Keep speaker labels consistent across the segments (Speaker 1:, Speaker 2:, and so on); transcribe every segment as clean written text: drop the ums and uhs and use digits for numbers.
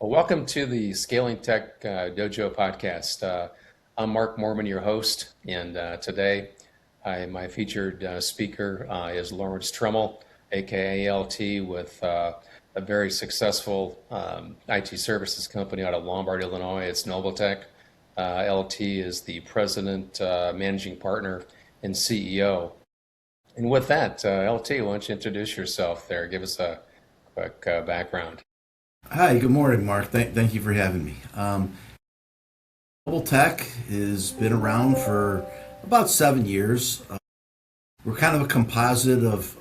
Speaker 1: Well, welcome to the Scaling Tech Dojo podcast. I'm Mark Mormon, your host, and today my featured speaker is Lawrence Trummel, aka LT, with a very successful IT services company out of Lombard, Illinois. It's NobleTec. LT is the president, managing partner, and CEO. And with that, LT, why don't you introduce yourself there? Give us a quick background.
Speaker 2: Hi, good morning, Mark. Thank you for having me. Global Tech has been around for about 7 years. We're kind of a composite of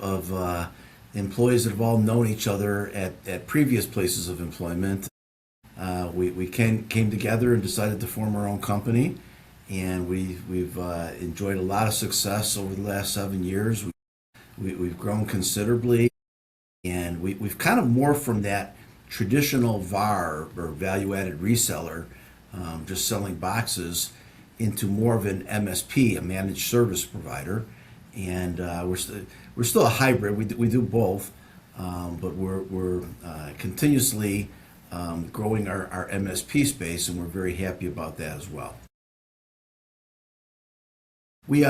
Speaker 2: employees that have all known each other at previous places of employment. We came together and decided to form our own company, and we've enjoyed a lot of success over the last 7 years. We've grown considerably, and we've kind of morphed from that traditional VAR or value added reseller, just selling boxes, into more of an MSP, a managed service provider. And we're still a hybrid. We do both, but we're continuously growing our MSP space, and we're very happy about that as well. We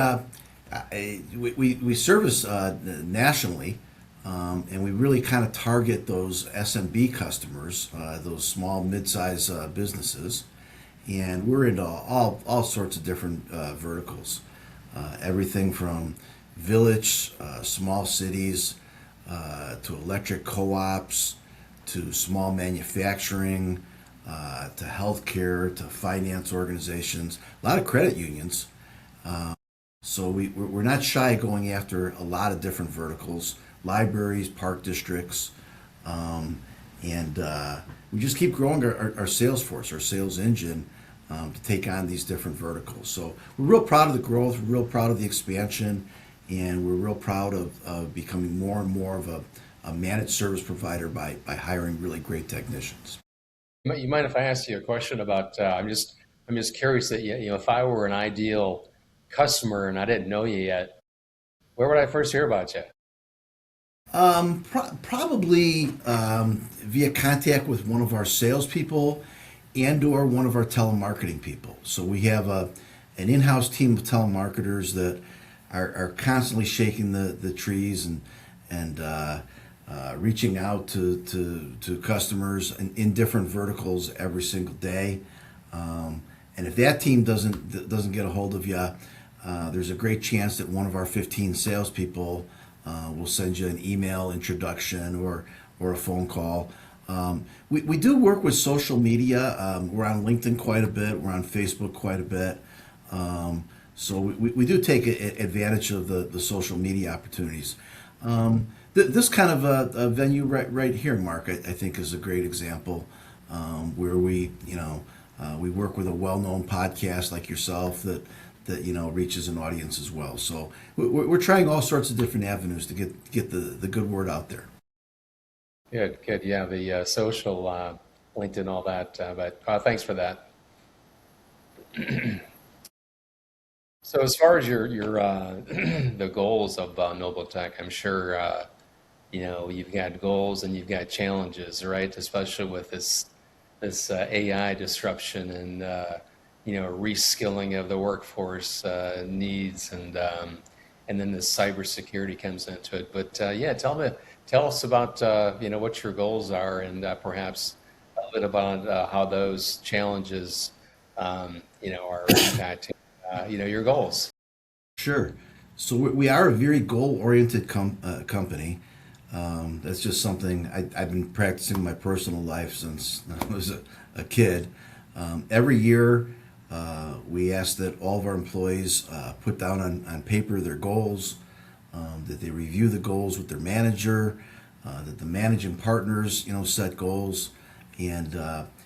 Speaker 2: we service nationally, and we really kind of target those SMB customers, those small, mid-size businesses, and we're into all sorts of different verticals, everything from village, small cities, to electric co-ops, to small manufacturing, to healthcare, to finance organizations, a lot of credit unions. So we're not shy going after a lot of different verticals, libraries, park districts, and we just keep growing our sales force, our sales engine, to take on these different verticals. So we're real proud of the growth, we're real proud of the expansion, and we're real proud of becoming more and more of a managed service provider by hiring really great technicians.
Speaker 1: You mind if I ask you a question about? I'm just curious that if I were an ideal customer and I didn't know you yet, where would I first hear about you?
Speaker 2: Probably via contact with one of our salespeople and/or one of our telemarketing people. So we have an in-house team of telemarketers that are constantly shaking the trees and reaching out to customers in different verticals every single day. And if that team doesn't get a hold of you, there's a great chance that one of our 15 salespeople will send you an email introduction or a phone call. We do work with social media. We're on LinkedIn quite a bit. We're on Facebook quite a bit. So we do take advantage of the social media opportunities. This kind of a venue right here, Mark, I think is a great example, where we work with a well-known podcast like yourself that reaches an audience as well. So we're trying all sorts of different avenues to get the good word out there.
Speaker 1: Good, good. Yeah, the social, LinkedIn, all that. But thanks for that. So as far as your the goals of NobleTech, I'm sure you've got goals and you've got challenges, right? Especially with this AI disruption and reskilling of the workforce needs, and then the cybersecurity comes into it. But yeah, tell us about what your goals are, and perhaps a bit about how those challenges are impacting your goals.
Speaker 2: Sure. So we are a very goal-oriented company. That's just something I've been practicing in my personal life since I was a kid. Every year, we ask that all of our employees put down on paper their goals, that they review the goals with their manager, that the managing partners, set goals, and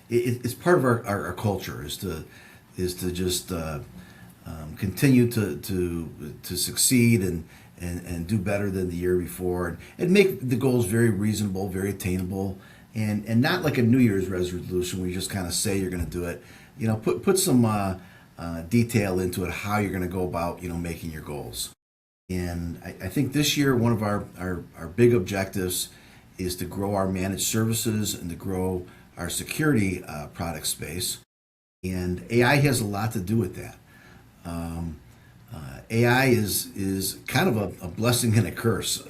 Speaker 2: it's part of our culture is to just continue to succeed and do better than the year before, and make the goals very reasonable, very attainable, and not like a New Year's resolution where you just kind of say you're going to do it. Put some detail into it, how you're going to go about making your goals. And I think this year one of our big objectives is to grow our managed services and to grow our security product space, and AI has a lot to do with that. Um, AI is kind of a blessing and a curse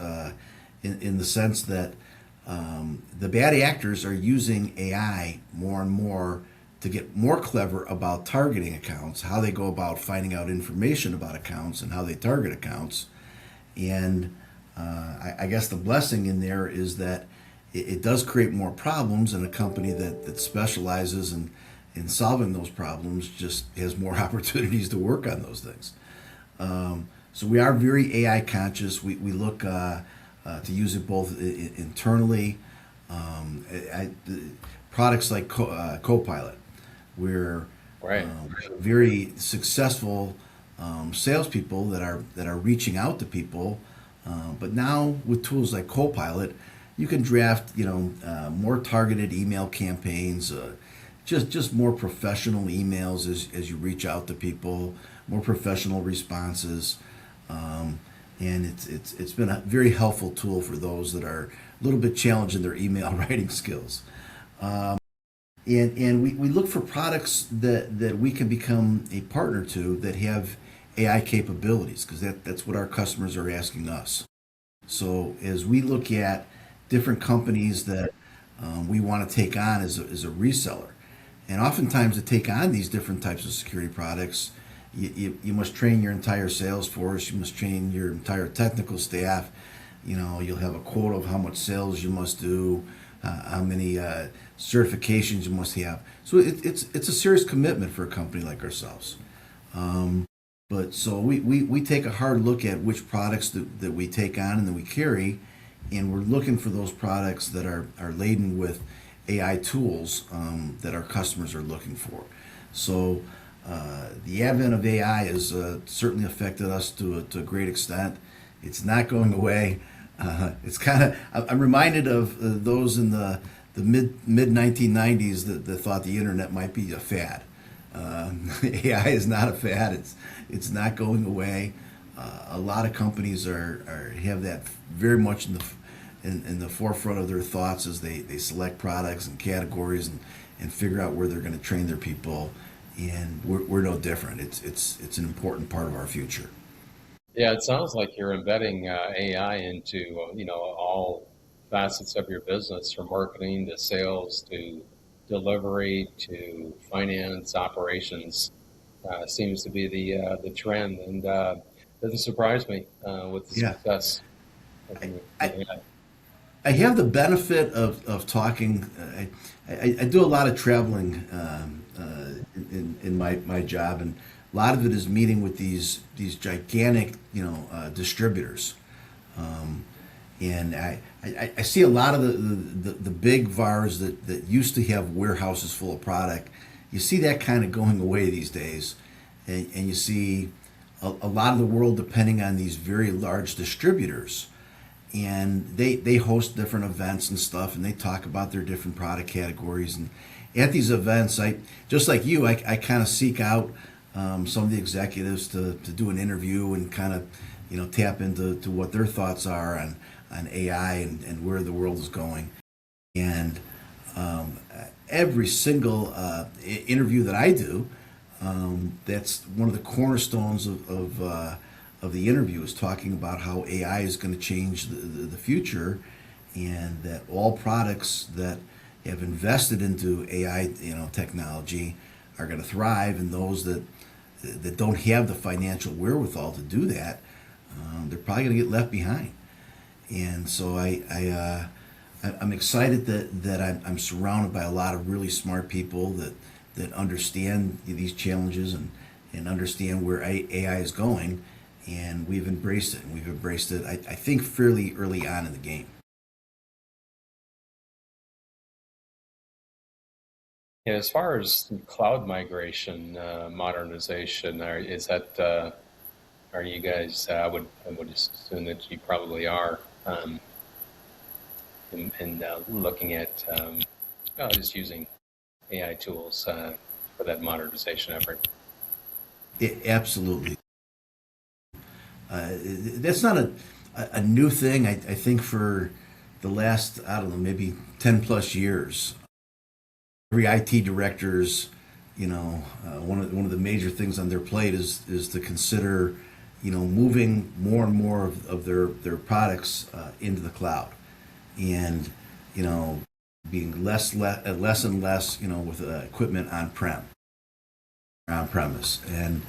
Speaker 2: in the sense that the bad actors are using AI more and more to get more clever about targeting accounts, how they go about finding out information about accounts and how they target accounts. And I guess the blessing in there is that it does create more problems, and a company that specializes in solving those problems just has more opportunities to work on those things. So we are very AI conscious. We look to use it both internally. Products like Copilot, where
Speaker 1: Right.
Speaker 2: very successful salespeople that are reaching out to people. But now with tools like Copilot, you can draft more targeted email campaigns, just more professional emails as you reach out to people, more professional responses. And it's been a very helpful tool for those that are a little bit challenged in their email writing skills. And we look for products that we can become a partner to that have AI capabilities, because that's what our customers are asking us. So as we look at different companies that we want to take on as a reseller, and oftentimes to take on these different types of security products, you must train your entire sales force, you must train your entire technical staff. You'll have a quota of how much sales you must do, how many certifications you must have. So it's a serious commitment for a company like ourselves. But so we take a hard look at which products that we take on and that we carry, and we're looking for those products that are laden with AI tools that our customers are looking for. So the advent of AI has certainly affected us to a great extent. It's not going away. It's kind of, I'm reminded of those in the mid 1990s that thought the internet might be a fad. AI is not a fad. It's not going away. A lot of companies have that very much in the forefront of their thoughts as they select products and categories and figure out where they're going to train their people. And we're no different. It's an important part of our future.
Speaker 1: Yeah, it sounds like you're embedding AI into all facets of your business, from marketing to sales to delivery to finance operations. Seems to be the trend, and doesn't surprise me with the
Speaker 2: Yeah.
Speaker 1: success of
Speaker 2: I,
Speaker 1: the
Speaker 2: I,
Speaker 1: AI.
Speaker 2: I have the benefit of talking. I do a lot of traveling in my job, and a lot of it is meeting with these gigantic distributors. And I see a lot of the big VARs that used to have warehouses full of product. You see that kind of going away these days, and you see a lot of the world depending on these very large distributors. And they host different events and stuff, and they talk about their different product categories. And at these events, just like you, I kind of seek out some of the executives to do an interview and kind of tap into what their thoughts are on AI and where the world is going. And every single interview that I do, that's one of the cornerstones of the interview, is talking about how AI is going to change the future, and that all products that have invested into AI technology are going to thrive, and those that don't have the financial wherewithal to do that, they're probably going to get left behind. And so I'm excited that I'm surrounded by a lot of really smart people that understand these challenges and understand where AI is going, and we've embraced it. And we've embraced it, I think, fairly early on in the game.
Speaker 1: Yeah, as far as cloud migration, modernization, are you guys? I would assume that you probably are, in looking at just using AI tools for that modernization effort.
Speaker 2: Absolutely. That's not a new thing. I think for the last, I don't know, maybe 10 plus years, every IT director's, one of the major things on their plate is to consider, moving more and more of their products into the cloud, and you know, being less and less, with equipment on premise, and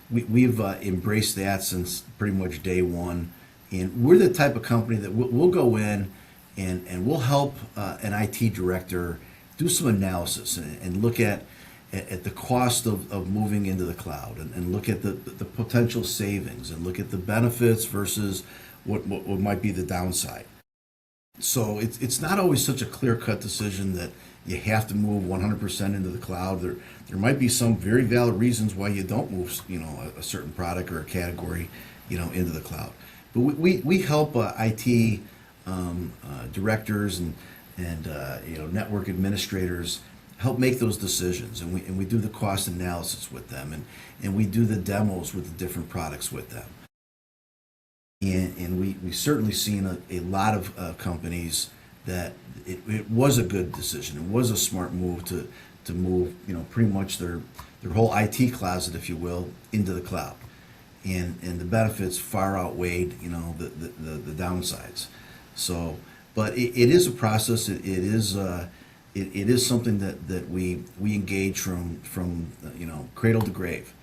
Speaker 2: we've embraced that since pretty much day one, and we're the type of company that we'll go in and we'll help an IT director do some analysis and look at the cost of moving into the cloud, and look at the potential savings, and look at the benefits versus what might be the downside. So it's not always such a clear-cut decision that you have to move 100% into the cloud. There might be some very valid reasons why you don't move, a certain product or a category, into the cloud. But we help IT directors and network administrators help make those decisions, and we do the cost analysis with them, and we do the demos with the different products with them. And we certainly seen a lot of companies that it was a good decision. It was a smart move to move, pretty much their whole IT closet, if you will, into the cloud. And the benefits far outweighed, the downsides. So, but it is a process. It is something that we engage from cradle to grave,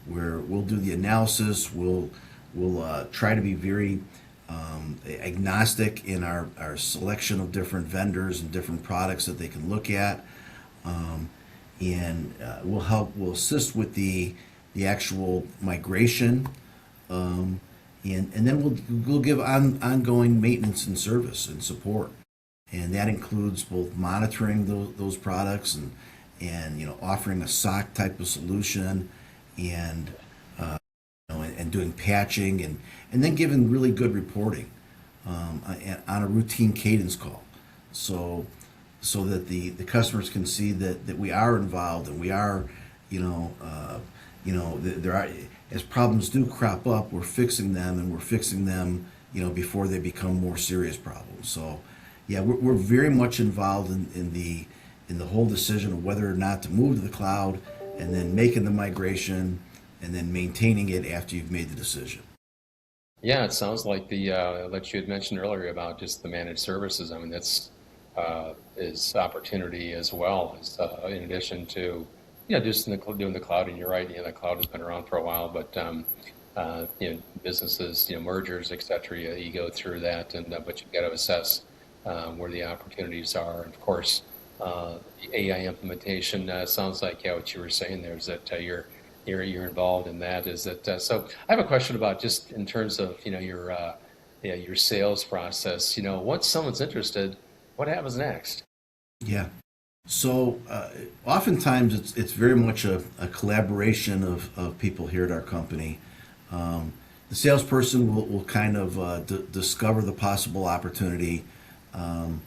Speaker 2: where we'll do the analysis. We'll try to be very agnostic in our selection of different vendors and different products that they can look at, and we'll assist with the actual migration, and then we'll give ongoing maintenance and service and support, and that includes both monitoring those products and offering a SOC type of solution, and and doing patching, and then giving really good reporting on a routine cadence call, so that the customers can see that we are involved, and we are, there are, as problems do crop up, we're fixing them, and we're fixing them, before they become more serious problems. So yeah, we're very much involved in the whole decision of whether or not to move to the cloud, and then making the migration, and then maintaining it after you've made the decision.
Speaker 1: Yeah, it sounds like the that you had mentioned earlier about just the managed services. I mean, that's is opportunity as well, as in addition to just doing the cloud. And you're right, the cloud has been around for a while, but businesses, mergers, etc. You go through that, and but you've got to assess where the opportunities are. And of course, the AI implementation sounds like what you were saying there is that you're involved in that. Is that so? I have a question about just in terms of your sales process. Once someone's interested, what happens next?
Speaker 2: Yeah. So oftentimes it's very much a collaboration of people here at our company. The salesperson will kind of discover the possible opportunity, and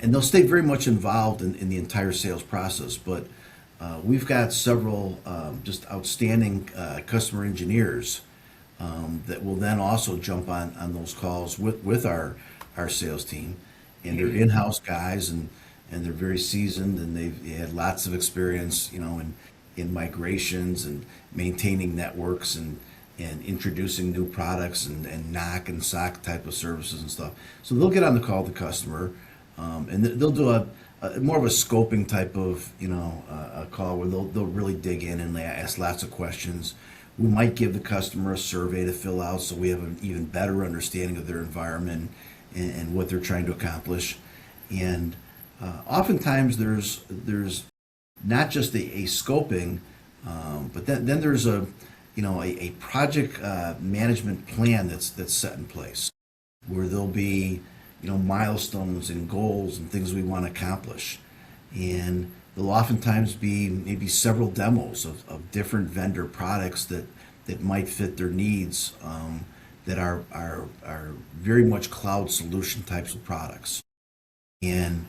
Speaker 2: they'll stay very much involved in the entire sales process. But we've got several just outstanding customer engineers that will then also jump on those calls with our sales team, and they're in-house guys, and they're very seasoned, and they've had lots of experience, in migrations and maintaining networks, and introducing new products, and NOC and SOC type of services and stuff. So they'll get on the call with the customer, and they'll do a more of a scoping type of a call where they'll really dig in and they ask lots of questions. We might give the customer a survey to fill out, so we have an even better understanding of their environment and what they're trying to accomplish. And oftentimes there's not just a scoping, but then there's a project management plan that's set in place, where there'll be milestones and goals and things we want to accomplish, and there'll oftentimes be maybe several demos of different vendor products that might fit their needs, that are very much cloud solution types of products. And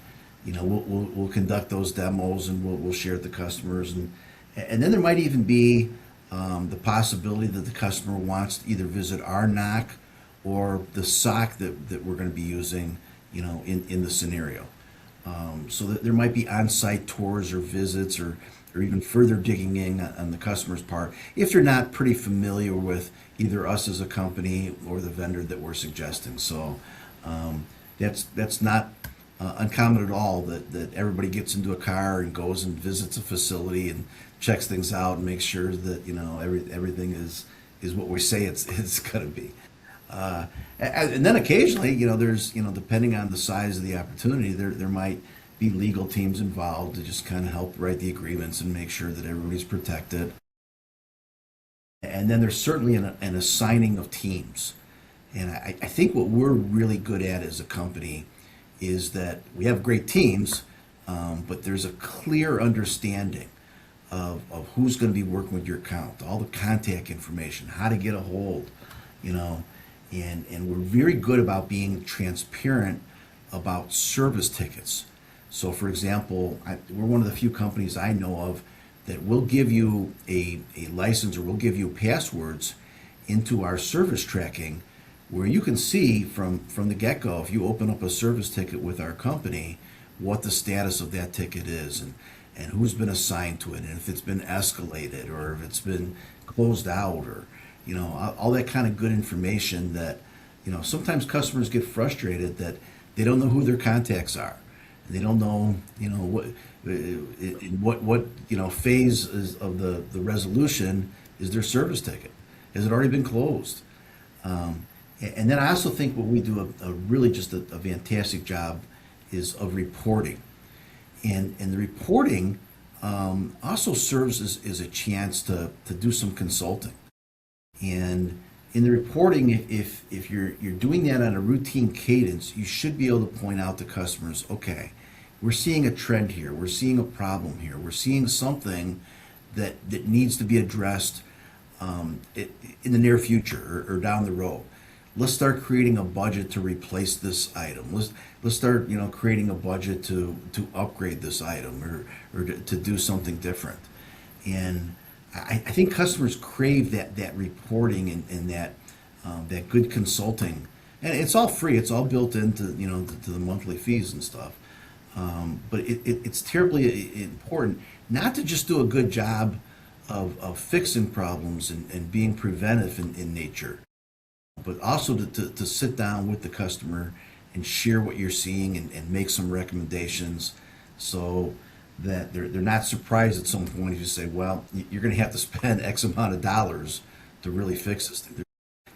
Speaker 2: we'll conduct those demos, and we'll share with the customers, and then there might even be the possibility that the customer wants to either visit our NOC or the SOC that we're going to be using, in the scenario. So that there might be on-site tours or visits or even further digging in on the customer's part if they're not pretty familiar with either us as a company or the vendor that we're suggesting. So that's not uncommon at all that everybody gets into a car and goes and visits a facility and checks things out and makes sure that everything is what we say it's going to be. And then occasionally, there's, depending on the size of the opportunity, there might be legal teams involved to just kind of help write the agreements and make sure that everybody's protected. And then there's certainly an assigning of teams. And I think what we're really good at as a company is that we have great teams, but there's a clear understanding of who's going to be working with your account, all the contact information, how to get a hold, and we're very good about being transparent about service tickets. So, for example, we're one of the few companies I know of that will give you a license or will give you passwords into our service tracking where you can see from the get-go, if you open up a service ticket with our company, what the status of that ticket is and who's been assigned to it and if it's been escalated or if it's been closed out or all that kind of good information that sometimes customers get frustrated that they don't know who their contacts are. They don't know what phase of the resolution is their service ticket. Has it already been closed? And then I also think what we do a really just a fantastic job is of reporting. And the reporting also serves as a chance to do some consulting. And in the reporting, if you're doing that on a routine cadence, you should be able to point out to customers, okay, we're seeing a trend here, we're seeing a problem here, we're seeing something that needs to be addressed in the near future or down the road. Let's start creating a budget to replace this item. Let's start creating a budget to upgrade this item or to do something different. And I think customers crave that reporting and that good consulting, and it's all free. It's all built into to the monthly fees and stuff. But it's terribly important not to just do a good job of fixing problems and being preventive in nature, but also to sit down with the customer and share what you're seeing and make some recommendations so that they're not surprised at some point if you say, well, you're going to have to spend X amount of dollars to really fix this thing.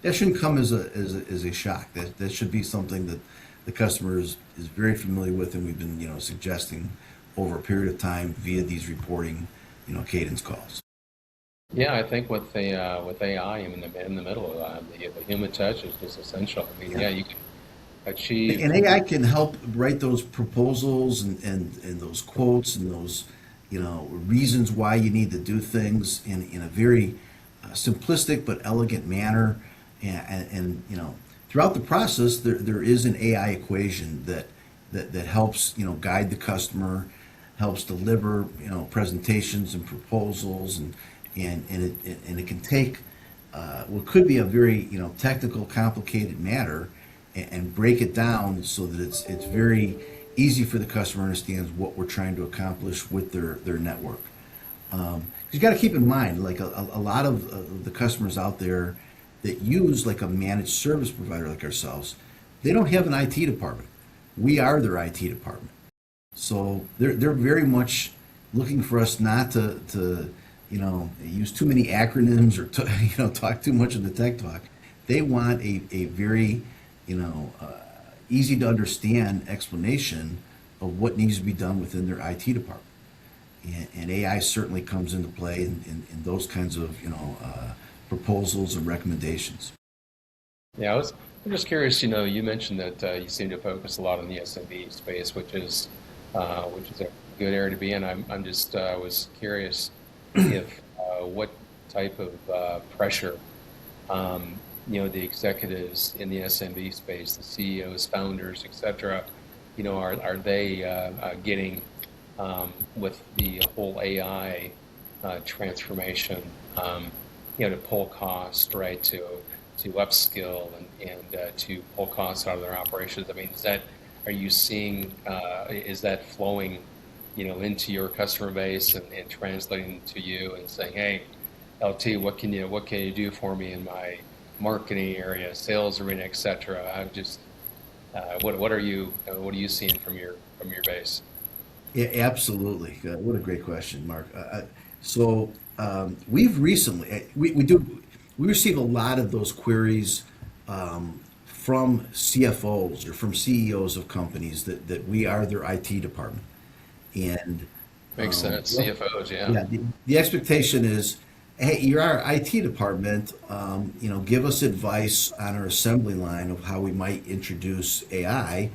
Speaker 2: That shouldn't come as a shock. That should be something that the customer is very familiar with, and we've been suggesting over a period of time via these reporting cadence calls.
Speaker 1: Yeah, I think with AI in the middle of that, the human touch is just essential. I mean, yeah, you can achieve.
Speaker 2: And AI can help write those proposals and those quotes and those reasons why you need to do things in a very simplistic but elegant manner. And throughout the process, there is an AI equation that helps guide the customer, helps deliver presentations and proposals, and it can take what could be a very technical, complicated matter and break it down so that it's very easy for the customer to understand what we're trying to accomplish with their network. You got to keep in mind, like a lot of the customers out there that use like a managed service provider like ourselves, they don't have an IT department. We are their IT department. So they're very much looking for us not to use too many acronyms or talk too much of the tech talk. They want a very easy to understand explanation of what needs to be done within their IT department. And AI certainly comes into play in those kinds of proposals and recommendations.
Speaker 1: Yeah, I'm just curious. You mentioned that you seem to focus a lot on the SMB space, which is a good area to be in. I'm just was curious if what type of pressure the executives in the SMB space, the CEOs, founders, etc. Are they getting with the whole AI transformation? To pull cost, right? To upskill and to pull costs out of their operations. I mean, are you seeing, is that flowing, into your customer base and translating to you and saying, hey, LT, what can you do for me in my marketing area, sales arena, et cetera? I'm just, what are you seeing from your base?
Speaker 2: Yeah, absolutely. What a great question, Mark. We've recently we receive a lot of those queries from CFOs or from CEOs of companies that we are their IT department, and
Speaker 1: Makes sense. CFOs, yeah.
Speaker 2: yeah, the expectation is, hey, you're our IT department. Give us advice on our assembly line of how we might introduce AI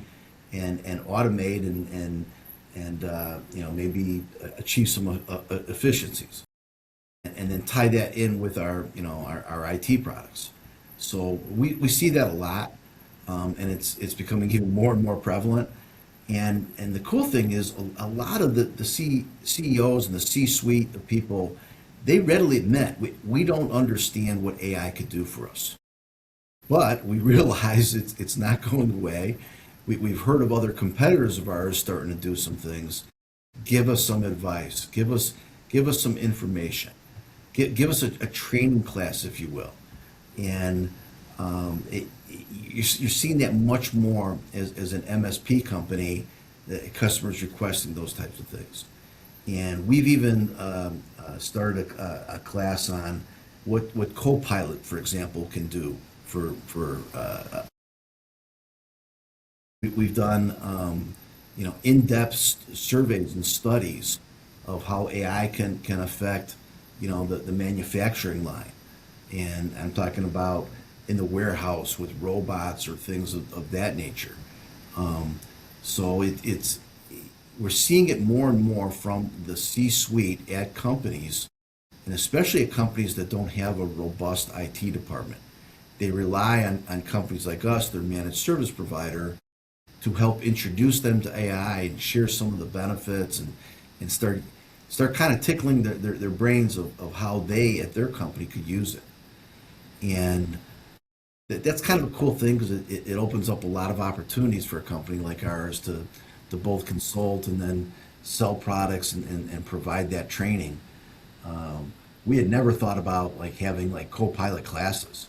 Speaker 2: and automate and maybe achieve some efficiencies, and then tie that in with our IT products. So we see that a lot, and it's becoming even more and more prevalent. And the cool thing is a lot of the CEOs and the C-suite of people, they readily admit we don't understand what AI could do for us, but we realize it's not going away. We've heard of other competitors of ours starting to do some things. Give us some advice. Give us some information. Give us a training class, if you will. And you're seeing that much more as an MSP company, that customers requesting those types of things. And we've even started a class on what Copilot, for example, can do for we've done in-depth surveys and studies of how AI can affect the manufacturing line, and I'm talking about in the warehouse with robots or things of that nature. So it's we're seeing it more and more from the C-suite at companies, and especially at companies that don't have a robust IT department. They rely on companies like us, their managed service provider, to help introduce them to AI and share some of the benefits and start kind of tickling their brains of how they at their company could use it. And that's kind of a cool thing because it opens up a lot of opportunities for a company like ours to both consult and then sell products and provide that training. We had never thought about like having like co-pilot classes,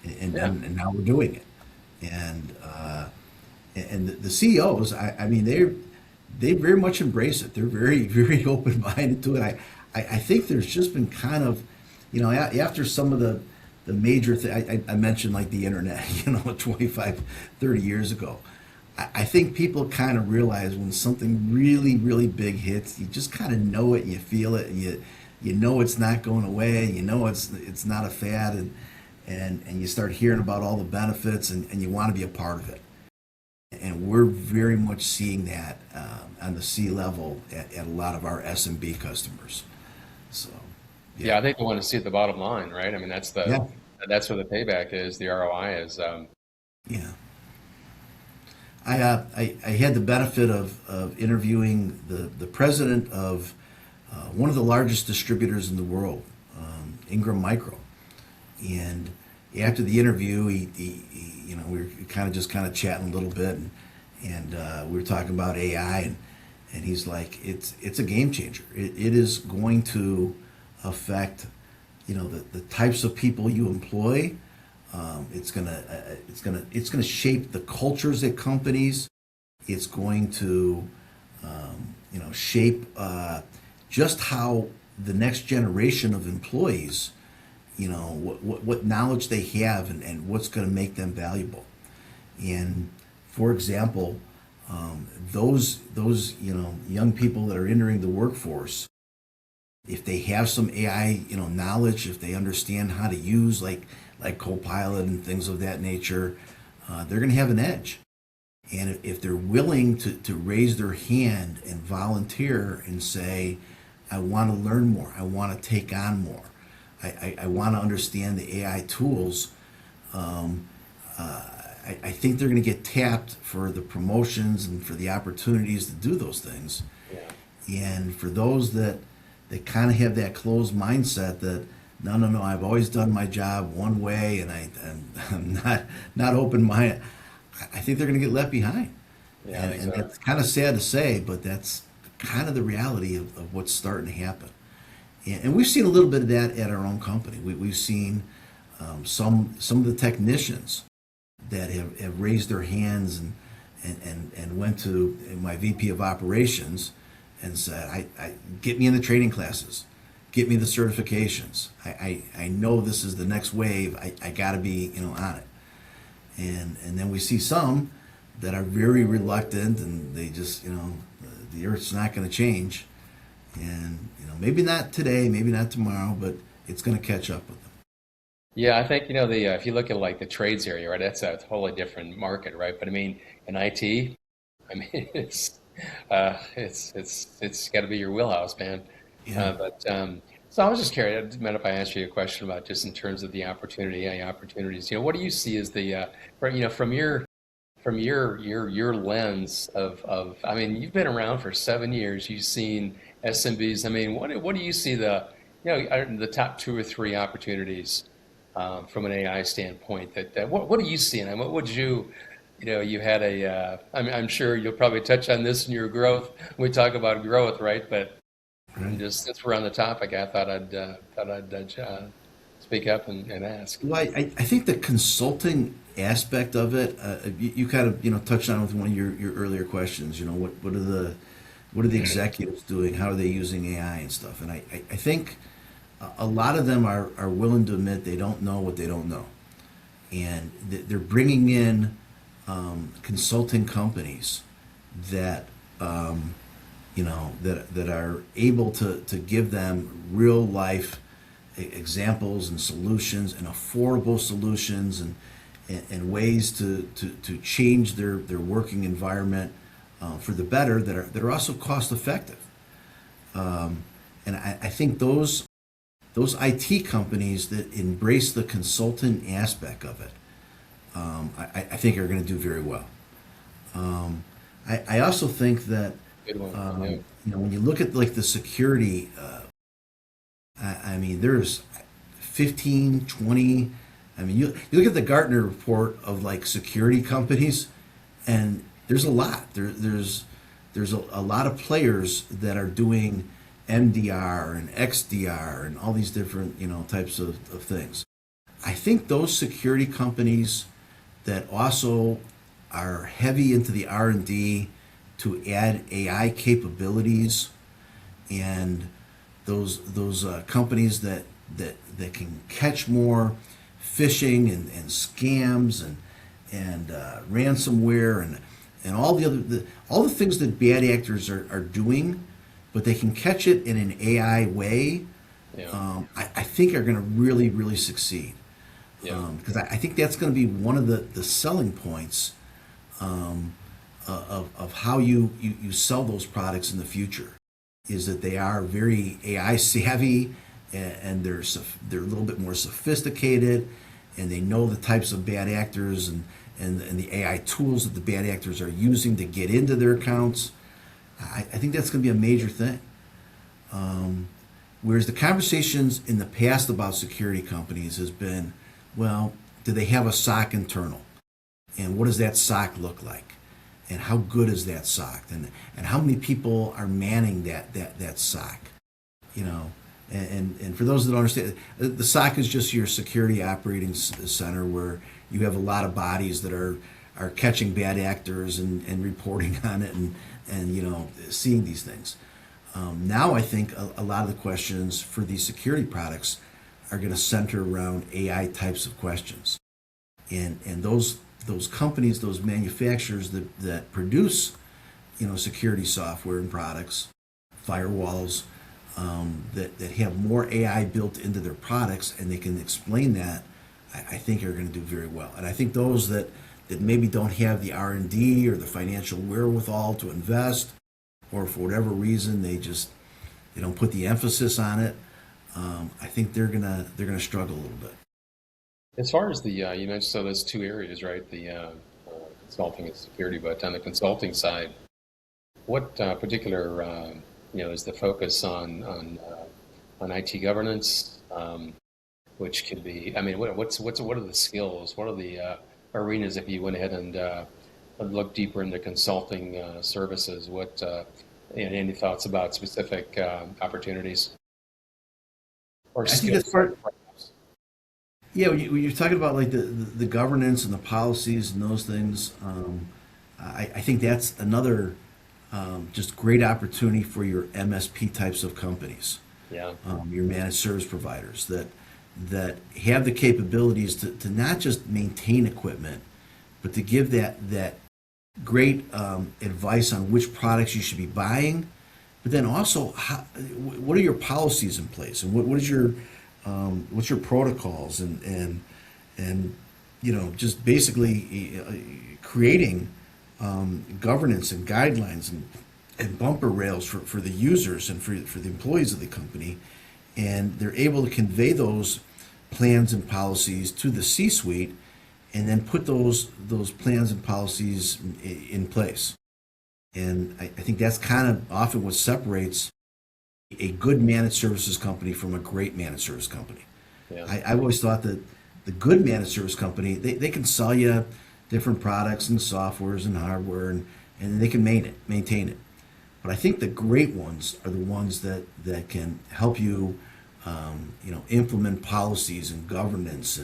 Speaker 1: Yeah.
Speaker 2: and now we're doing it. And the CEOs, I mean, they very much embrace it. They're very very open minded to it. I think there's just been kind of, after some of the major I mentioned like the internet, 25, 30 years ago. I think people kind of realize when something really, really big hits, you just kind of know it, and you feel it, and you know it's not going away, and you know it's not a fad, and you start hearing about all the benefits, and you want to be a part of it. And we're very much seeing that on the C level at a lot of our SMB customers. So, yeah,
Speaker 1: Yeah, I think they want to see the bottom line, right? I mean,
Speaker 2: yeah,
Speaker 1: that's where the payback is, the ROI is.
Speaker 2: yeah. I had the benefit of interviewing the president of one of the largest distributors in the world, Ingram Micro. And after the interview, we were kind of chatting a little bit, and we were talking about AI, and he's like, it's a game changer. It is going to affect, the types of people you employ. It's gonna shape the cultures at companies. It's going to shape just how the next generation of employees, what knowledge they have, and what's going to make them valuable. And for example, those young people that are entering the workforce, if they have some AI knowledge, if they understand how to use like Copilot and things of that nature, they're going to have an edge. And if they're willing to raise their hand and volunteer and say, I want to learn more, I want to take on more, I want to understand the AI tools, I think they're going to get tapped for the promotions and for the opportunities to do those things.
Speaker 1: Yeah.
Speaker 2: And for those that kind of have that closed mindset that no, I've always done my job one way, and I'm not open minded, I think they're going to get left behind.
Speaker 1: Yeah, I think
Speaker 2: And
Speaker 1: so.
Speaker 2: that's kind of sad to say, but that's kind of the reality of what's starting to happen. And we've seen a little bit of that at our own company. We've seen some of the technicians that have raised their hands and went to my VP of operations and said, I get me in the training classes, get me the certifications. I know this is the next wave. I got to be on it. And then we see some that are very reluctant and they just the earth's not going to change, and maybe not today, maybe not tomorrow, but it's going to catch up with them.
Speaker 1: Yeah, I think the if you look at like the trades area, right, that's a totally different market, right? But I mean, in IT, I mean, it's got to be your wheelhouse, man.
Speaker 2: Yeah.
Speaker 1: But so I was just curious. I didn't mind if I asked you a question about just in terms of the opportunity, AI opportunities. What do you see as the from your lens of I mean, you've been around for 7 years. You've seen SMBs. I mean, what do you see the top two or three opportunities from an AI standpoint? That what are you seeing? And what would you had I'm sure you'll probably touch on this in your growth. We talk about growth, right? But
Speaker 2: Right.
Speaker 1: just since we're on the topic, I thought I'd speak up and ask.
Speaker 2: Well, I think the consulting aspect of it, you kind of touched on with one of your earlier questions. What are the executives doing? How are they using AI and stuff? And I think a lot of them are willing to admit they don't know what they don't know, and they're bringing in consulting companies that that are able to give them real life examples and solutions and affordable solutions and ways to change their working environment for the better that are also cost effective. And I think those IT companies that embrace the consultant aspect of it, I think are going to do very well. I also think that
Speaker 1: Good one. Yeah.
Speaker 2: when you look at like the security, I mean, there's 15, 20. I mean, you look at the Gartner report of like security companies, and there's a lot. There's a lot of players that are doing MDR and XDR and all these different types of things. I think those security companies that also are heavy into the R&D to add AI capabilities, and those companies that can catch more phishing and scams and ransomware and all all the things that bad actors are doing, but they can catch it in an AI way.
Speaker 1: Yeah.
Speaker 2: I think are going to really succeed,
Speaker 1: Yeah.
Speaker 2: because I think that's going to be one of the selling points of how you sell those products in the future, is that they are very AI savvy, and they're a little bit more sophisticated, and they know the types of bad actors and the AI tools that the bad actors are using to get into their accounts. I think that's going to be a major thing. Whereas the conversations in the past about security companies has been, well, do they have a SOC internal? And what does that SOC look like? And how good is that SOC? And how many people are manning that SOC? And for those that don't understand, the SOC is just your security operating center, where you have a lot of bodies that are catching bad actors and reporting on it and seeing these things. Now I think a lot of the questions for these security products are going to center around AI types of questions, and those companies, those manufacturers that produce security software and products, firewalls, that have more AI built into their products, and they can explain that, I think are going to do very well. And I think those that maybe don't have the R&D or the financial wherewithal to invest, or for whatever reason they don't put the emphasis on it, I think they're gonna struggle a little bit.
Speaker 1: As far as the you mentioned, so there's two areas, right? The consulting and security. But on the consulting side, what particular is the focus on IT governance, which could be, I mean, what are the skills? What are the arenas if you went ahead and look deeper into consulting services. What and any thoughts about specific opportunities or
Speaker 2: I think
Speaker 1: skill
Speaker 2: that's
Speaker 1: set,
Speaker 2: part.
Speaker 1: perhaps?
Speaker 2: Yeah, when you're talking about like the governance and the policies and those things, I think that's another just great opportunity for your MSP types of companies,
Speaker 1: Yeah,
Speaker 2: your managed service providers that have the capabilities to not just maintain equipment, but to give that great advice on which products you should be buying, but then also what are your policies in place and what is your what's your protocols and just basically creating governance and guidelines and bumper rails for the users and for the employees of the company, and they're able to convey those plans and policies to the C-suite, and then put those plans and policies in place. And I think that's kind of often what separates a good managed services company from a great managed service company.
Speaker 1: yeah,
Speaker 2: I've always thought that the good managed service company, they can sell you different products and softwares and hardware and they can maintain it. But I think the great ones are the ones that can help you, implement policies and governance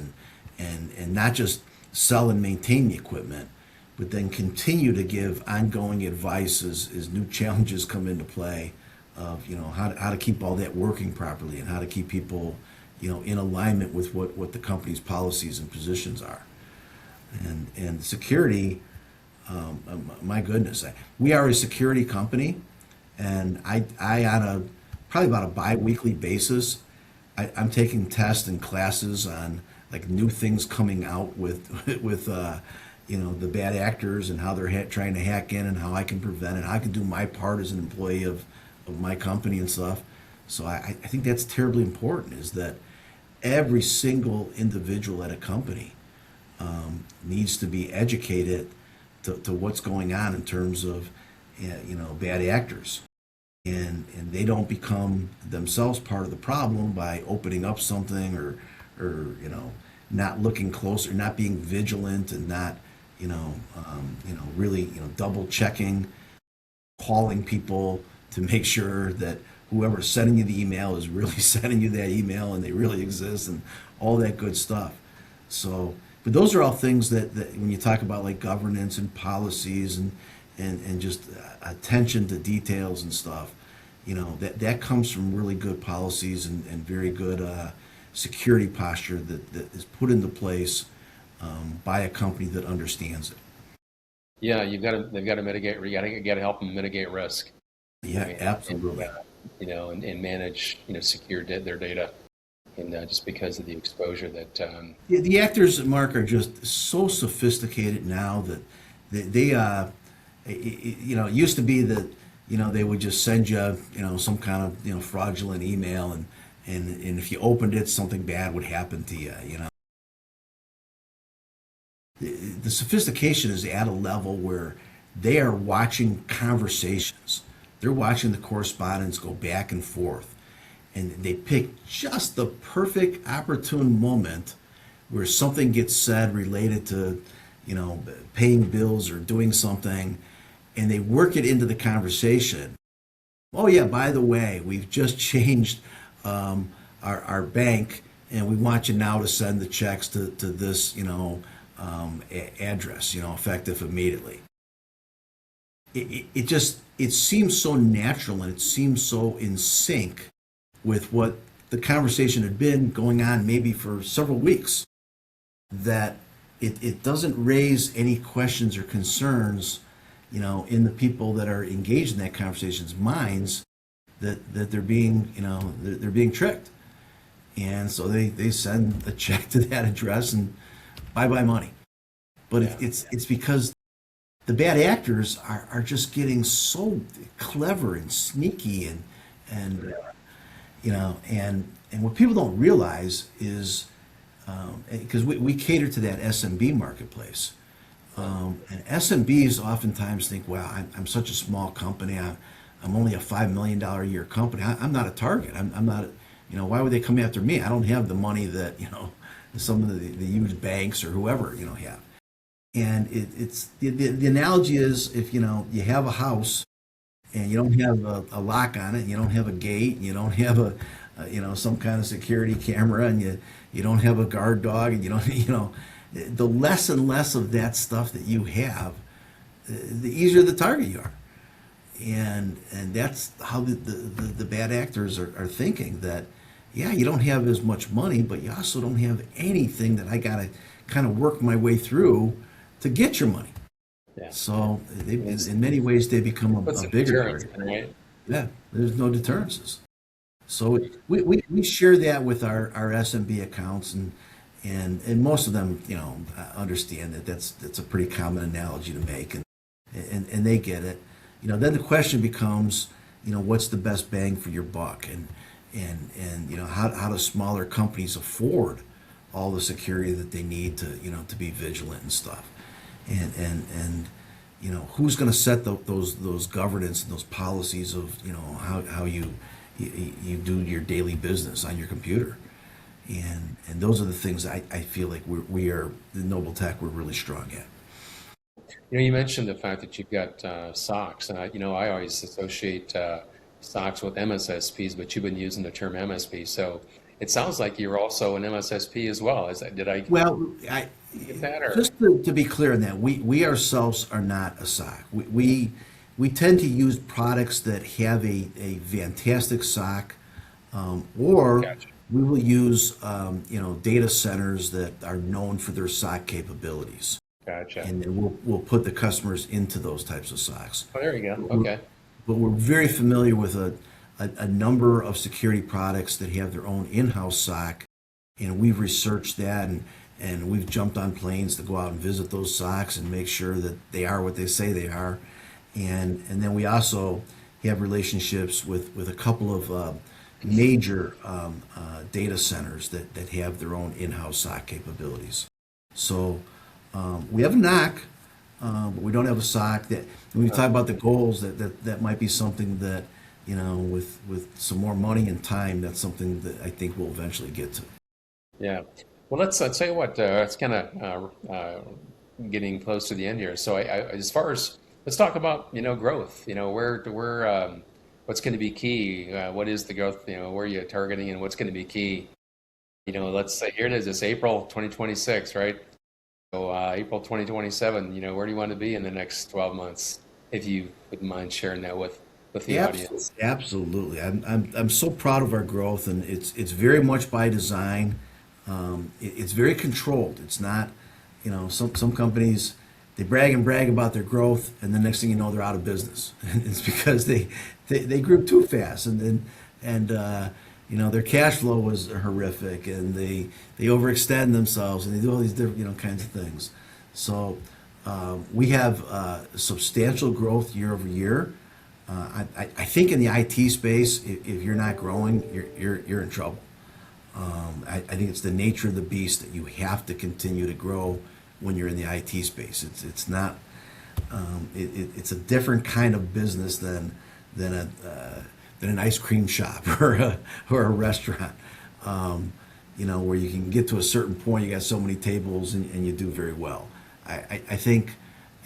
Speaker 2: and not just sell and maintain the equipment, but then continue to give ongoing advice as new challenges come into play of how to keep all that working properly and how to keep people in alignment with what the company's policies and positions are. And security, my goodness, we are a security company, and I on a probably about a bi-weekly basis, I'm taking tests and classes on like new things coming out with with the bad actors and how they're trying to hack in and how I can prevent it. I can do my part as an employee of my company and stuff. So I think that's terribly important, is that every single individual at a company needs to be educated to what's going on in terms of bad actors, and they don't become themselves part of the problem by opening up something or not looking closer, not being vigilant, and not really double checking, calling people to make sure that whoever's sending you the email is really sending you that email and they really exist and all that good stuff. So, but those are all things that when you talk about like governance and policies and just attention to details and stuff, that comes from really good policies and very good security posture that is put into place by a company that understands it.
Speaker 1: yeah. They've got to mitigate. You got to help them mitigate risk.
Speaker 2: Yeah, absolutely.
Speaker 1: And manage, secure their data, and just because of the exposure that.
Speaker 2: The actors, Mark, are just so sophisticated now that it used to be that they would just send you some kind of fraudulent email, and if you opened it, something bad would happen to you. The sophistication is at a level where they are watching conversations. They're watching the correspondence go back and forth, and they pick just the perfect opportune moment where something gets said related to paying bills or doing something, and they work it into the conversation. Oh yeah, by the way, we've just changed our bank, and we want you now to send the checks to this address, effective immediately. It seems so natural, and it seems so in sync with what the conversation had been going on maybe for several weeks, that it doesn't raise any questions or concerns in the people that are engaged in that conversation's minds that they're being they're being tricked, and so they send a check to that address and bye money. But
Speaker 1: Yeah.
Speaker 2: it's because the bad actors are just getting so clever and sneaky and and what people don't realize is because we cater to that SMB marketplace, and SMBs oftentimes think, well, I'm such a small company, I'm only a $5 million a year company, I'm not a target, I'm not why would they come after me? I don't have the money that some of the huge banks or whoever have. And it's the analogy is, if you have a house and you don't have a lock on it, you don't have a gate, you don't have some kind of security camera, and you don't have a guard dog, and you don't the less and less of that stuff that you have, the easier the target you are. And that's how the bad actors are thinking, that yeah, you don't have as much money, but you also don't have anything that I gotta kind of work my way through to get your money.
Speaker 1: Yeah.
Speaker 2: So in many ways they become
Speaker 1: What's
Speaker 2: a
Speaker 1: the
Speaker 2: bigger
Speaker 1: deterrence,
Speaker 2: target.
Speaker 1: right?
Speaker 2: Yeah, there's no deterrences. So we share that with our SMB accounts, and most of them understand that that's a pretty common analogy to make, and they get it. Then the question becomes, what's the best bang for your buck, and how do smaller companies afford all the security that they need to be vigilant and stuff, and who's going to set those governance and those policies of how you do your daily business on your computer, and those are the things I feel like we are the NobleTec, we're really strong at.
Speaker 1: You mentioned the fact that you've got SOCs, and I always associate SOCs with MSSPs, but you've been using the term MSP, so it sounds like you're also an MSSP as well. Did I
Speaker 2: Well,
Speaker 1: get that, or?
Speaker 2: just to be clear on that, we ourselves are not a SOC. We tend to use products that have a fantastic SOC, or
Speaker 1: Gotcha.
Speaker 2: we will use data centers that are known for their SOC capabilities,
Speaker 1: Gotcha.
Speaker 2: and then we'll put the customers into those types of SOCs.
Speaker 1: Oh, there you go. Okay.
Speaker 2: But we're very familiar with a number of security products that have their own in-house SOC, and we've researched that, and we've jumped on planes to go out and visit those SOCs and make sure that they are what they say they are. And then we also have relationships with a couple of major data centers that have their own in-house SOC capabilities. So we have a NOC, but we don't have a SOC. That when we talk about the goals, that might be something that with some more money and time, that's something that I think we'll eventually get to.
Speaker 1: Yeah. Well, let's tell you what. It's kind of getting close to the end here. So, as far as let's talk about growth. What's going to be key? What is the growth? Where are you targeting, and what's going to be key? Let's say here it is. It's April 2026, right? So April 2027. Where do you want to be in the next 12 months? If you wouldn't mind sharing that with the audience.
Speaker 2: Absolutely. I'm so proud of our growth, and it's very much by design. It's very controlled. It's not, some companies, they brag about their growth, and the next thing you know, they're out of business. And it's because they grew too fast, and their cash flow was horrific, and they overextend themselves, and they do all these different kinds of things. So we have substantial growth year over year. I think in the IT space, if you're not growing, you're in trouble. I think it's the nature of the beast that you have to continue to grow when you're in the IT space. It's not. It's a different kind of business than an ice cream shop or a restaurant. Where you can get to a certain point, you got so many tables, and you do very well. I think.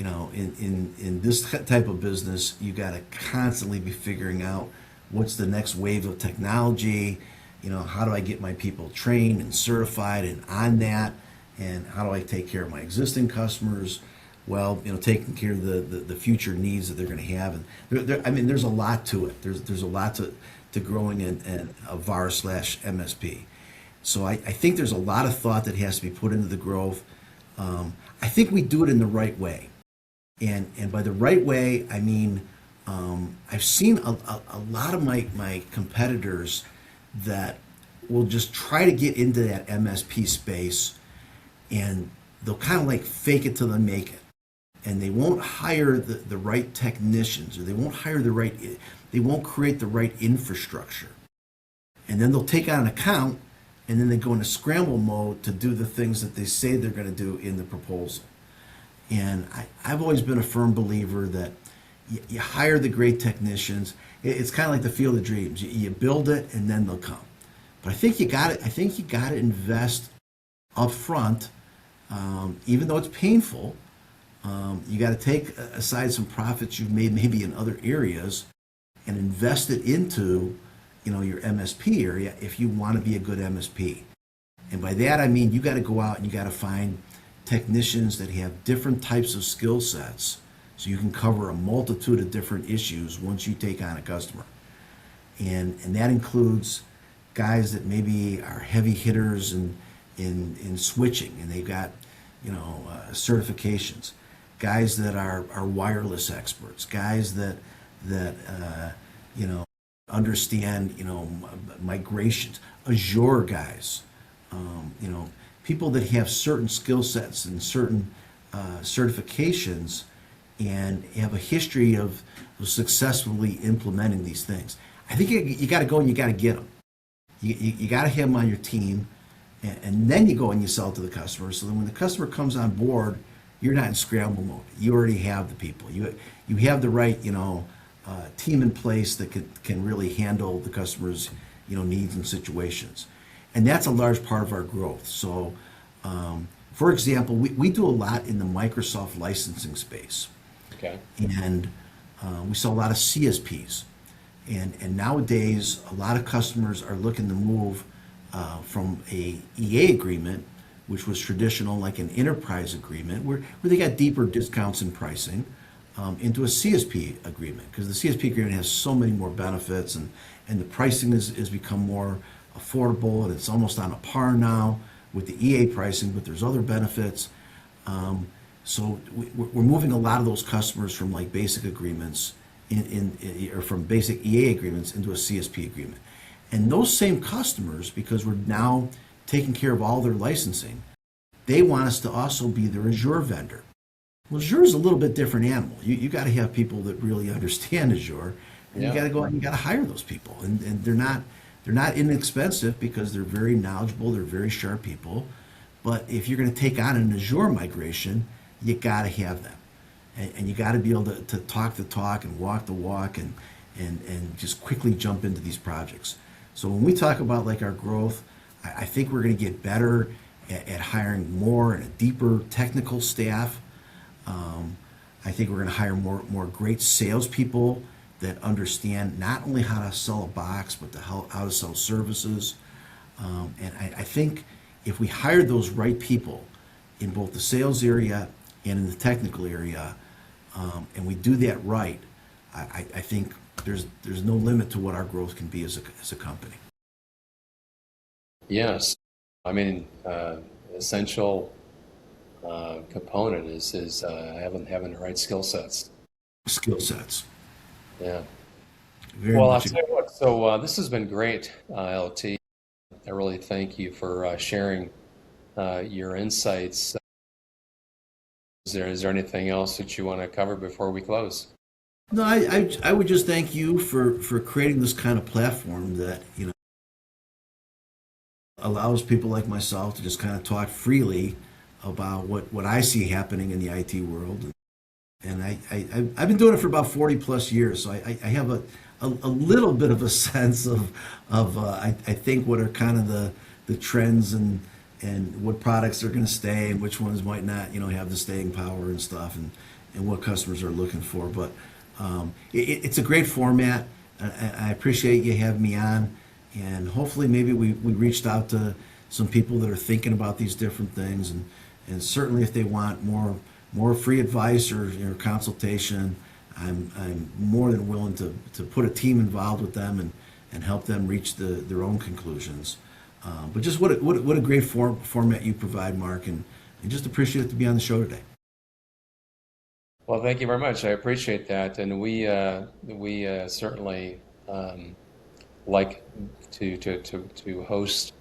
Speaker 2: In this type of business, you got to constantly be figuring out what's the next wave of technology. How do I get my people trained and certified and on that, and how do I take care of my existing customers? Well, taking care of the future needs that they're going to have, and there's a lot to it. There's a lot to growing a VAR/MSP. So I think there's a lot of thought that has to be put into the growth. I think we do it in the right way. And by the right way, I mean, I've seen a lot of my competitors that will just try to get into that MSP space, and they'll kind of like fake it till they make it. And they won't hire the right technicians, or they won't create the right infrastructure. And then they'll take on an account, and then they go into scramble mode to do the things that they say they're going to do in the proposal. And I've always been a firm believer that you hire the great technicians. It's kind of like the field of dreams. You build it, and then they'll come. But I think you got to invest up front, even though it's painful. You got to take aside some profits you've made maybe in other areas and invest it into, your MSP area if you want to be a good MSP. And by that I mean you got to go out and you got to find technicians that have different types of skill sets so you can cover a multitude of different issues once you take on a customer. And that includes guys that maybe are heavy hitters in switching and they've got certifications, guys that are wireless experts, guys that understand migrations, Azure guys, people that have certain skill sets and certain certifications and have a history of successfully implementing these things. I think you got to go and you got to get them. You got to have them on your team, and then you go and you sell to the customer. So then when the customer comes on board, you're not in scramble mode. You already have the people. You have the right team in place that can really handle the customer's needs and situations, and that's a large part of our growth. So, for example, we do a lot in the Microsoft licensing space.
Speaker 1: Okay.
Speaker 2: And we sell a lot of CSPs. And nowadays, a lot of customers are looking to move from a EA agreement, which was traditional, like an enterprise agreement, where they got deeper discounts in pricing, into a CSP agreement, because the CSP agreement has so many more benefits, and the pricing has become more affordable, and it's almost on a par now with the EA pricing, but there's other benefits. So we're moving a lot of those customers from like basic agreements or from basic EA agreements into a CSP agreement. And those same customers, because we're now taking care of all their licensing, they want us to also be their Azure vendor. Well, Azure is a little bit different animal. You got to have people that really understand Azure, and you got to go out and you got to hire those people. And they're not inexpensive because they're very knowledgeable, they're very sharp people. But if you're going to take on an Azure migration, you got to have them. And you got to be able to talk the talk and walk the walk and just quickly jump into these projects. So when we talk about like our growth, I think we're going to get better at hiring more and a deeper technical staff. I think we're going to hire more great salespeople that understand not only how to sell a box, but how to sell services. And I think if we hire those right people in both the sales area and in the technical area, and we do that right, I think there's no limit to what our growth can be as a company.
Speaker 1: Yes. I mean, essential component is having the right skill sets.
Speaker 2: Skill sets.
Speaker 1: Yeah.
Speaker 2: Very
Speaker 1: Well, I'll
Speaker 2: much.
Speaker 1: tell you what. So this has been great, LT. I really thank you for sharing your insights. Is there anything else that you want to cover before we close?
Speaker 2: No, I would just thank you for creating this kind of platform that allows people like myself to just kind of talk freely about what I see happening in the IT world. And I've been doing it for about 40 plus years, so I have a little bit of a sense of I think what are kind of the trends and what products are going to stay and which ones might not have the staying power and stuff, and what customers are looking for. But it's a great format. I appreciate you having me on, and hopefully maybe we reached out to some people that are thinking about these different things, and certainly if they want more free advice or consultation, I'm more than willing to put a team involved with them and help them reach their own conclusions. But just what a great format you provide, Mark, and just appreciate it to be on the show today.
Speaker 1: Well, thank you very much. I appreciate that, and we certainly like to host